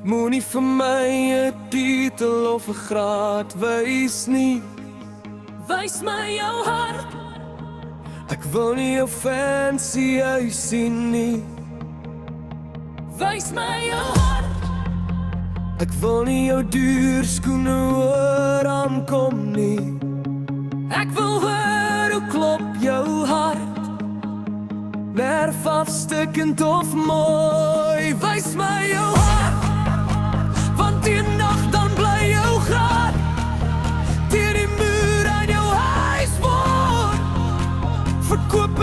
Moenie vir my 'n titel of 'n graad wys nie. Wys my jou hart, Ek wil nie jou fancy huis sien nie. wys my jou hart, Ek wil nie jou duur skoene hoor aankom nie. ek wil hoor hoe klop jou hart, Werf afstukkend of mooi, wys my jou hart. want die nag dan bly jou graad, Deur die muur aan jou huis word verkoop